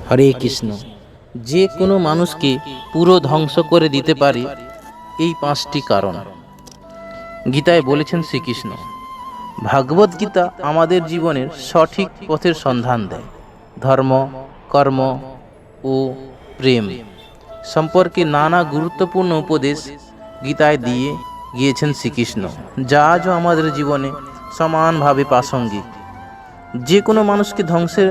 হরে কৃষ্ণ। যে কোনো মানুষকে পুরো ধ্বংস করে দিতে পারে এই পাঁচটি কারণ। গীতায় বলেছেন শ্রীকৃষ্ণ। ভাগবত গীতা আমাদের জীবনের সঠিক পথের সন্ধান দেয়। ধর্ম, কর্ম ও প্রেম সম্পর্কে নানা গুরুত্বপূর্ণ উপদেশ গীতায় দিয়ে গিয়েছেন শ্রীকৃষ্ণ, যা আজও আমাদের জীবনে সমানভাবে প্রাসঙ্গিক। যে কোনো মানুষকে ধ্বংসের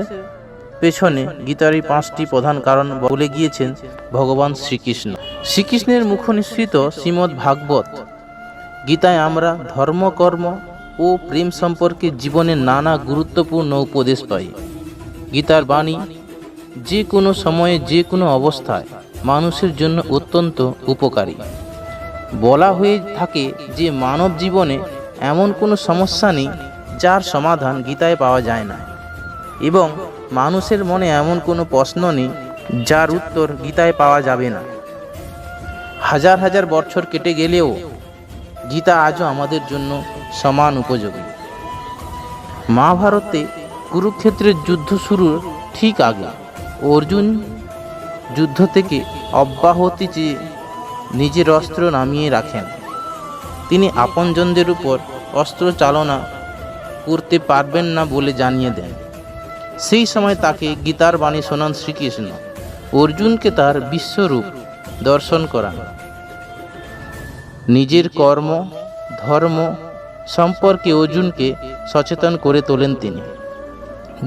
পেছনে গীতার এই পাঁচটি প্রধান কারণ বলে গিয়েছেন ভগবান শ্রীকৃষ্ণ। শ্রীকৃষ্ণের মুখনিসৃত শ্রীমদ্ ভাগবত গীতায় আমরা ধর্ম, কর্ম ও প্রেম সম্পর্কে জীবনের নানা গুরুত্বপূর্ণ উপদেশ পাই। গীতার বাণী যে কোনো সময়ে যে কোনো অবস্থায় মানুষের জন্য অত্যন্ত উপকারী। বলা হয়ে থাকে যে মানব জীবনে এমন কোনো সমস্যা নেই যার সমাধান গীতায় পাওয়া যায় না, এবং মানুষের মনে এমন কোনো প্রশ্ন নেই যার উত্তর গীতায় পাওয়া যাবে না। হাজার হাজার বছর কেটে গেলেও গীতা আজও আমাদের জন্য সমান উপযোগী। মহাভারতে কুরুক্ষেত্রের যুদ্ধ শুরুর ঠিক আগে অর্জুন যুদ্ধ থেকে অব্যাহতি চেয়ে নিজের অস্ত্র নামিয়ে রাখেন। তিনি আপনজনদের উপর অস্ত্র চালনা করতে পারবেন না বলে জানিয়ে দেন। সেই সময় তাকে গীতার বাণী শোনান শ্রীকৃষ্ণ। অর্জুনকে তার বিশ্বরূপ দর্শন করান। নিজের কর্ম, ধর্ম সম্পর্কে অর্জুনকে সচেতন করে তোলেন তিনি।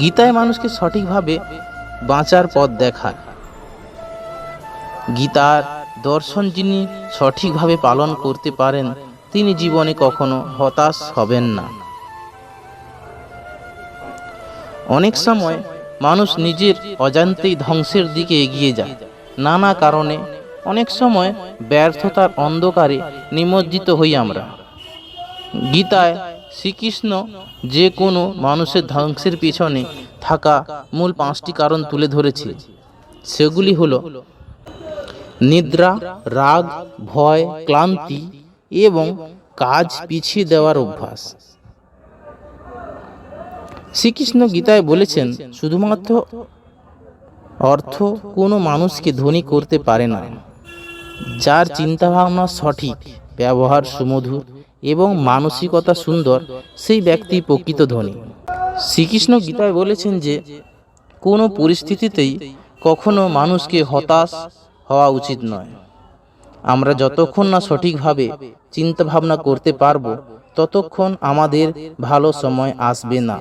গীতায় মানুষকে সঠিকভাবে বাঁচার পথ দেখায়। গীতার দর্শন যিনি সঠিকভাবে পালন করতে পারেন তিনি জীবনে কখনো হতাশ হবেন না। অনেক সময় মানুষ নিজের অজান্তেই ধ্বংসের দিকে এগিয়ে যায় নানা কারণে। অনেক সময় ব্যর্থতার অন্ধকারে নিমজ্জিত হই আমরা। গীতায় শ্রীকৃষ্ণ যে কোনো মানুষের ধ্বংসের পিছনে থাকা মূল পাঁচটি কারণ তুলে ধরেছে। সেগুলি হলো নিদ্রা, রাগ, ভয়, ক্লান্তি এবং কাজ পিছিয়ে দেওয়ার অভ্যাস। শ্রীকৃষ্ণ গীতায় বলেছেন, শুধুমাত্র অর্থ কোনো মানুষকে ধনী করতে পারে না। যার চিন্তাভাবনা সঠিক, ব্যবহার সুমধুর এবং মানসিকতা সুন্দর, সেই ব্যক্তি প্রকৃত ধনী। শ্রীকৃষ্ণ গীতায় বলেছেন যে কোনো পরিস্থিতিতেই কখনো মানুষকে হতাশ হওয়া উচিত নয়। আমরা যতক্ষণ না সঠিকভাবে চিন্তাভাবনা করতে পারবো ততক্ষণ আমাদের ভালো সময় আসবে না।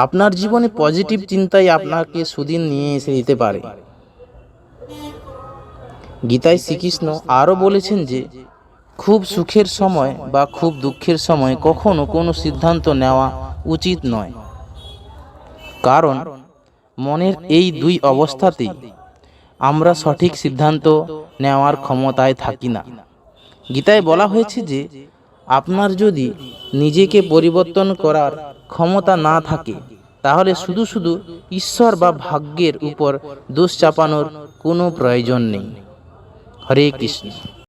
আপনার জীবনে পজিটিভ চিন্তাই আপনাকে সুদিন নিয়ে এসে দিতে পারে। গীতায় শ্রীকৃষ্ণ আরও বলেছেন যে খুব সুখের সময় বা খুব দুঃখের সময় কখনো কোনো সিদ্ধান্ত নেওয়া উচিত নয়, কারণ মনের এই দুই অবস্থাতেই আমরা সঠিক সিদ্ধান্ত নেওয়ার ক্ষমতায় থাকি না। গীতায় বলা হয়েছে যে আপনার যদি নিজেকে পরিবর্তন করার ক্ষমতা না থাকে তাহলে শুধু শুধু ঈশ্বর বা ভাগ্যের উপর দোষ চাপানোর কোনো প্রয়োজন নেই। হরে কৃষ্ণ।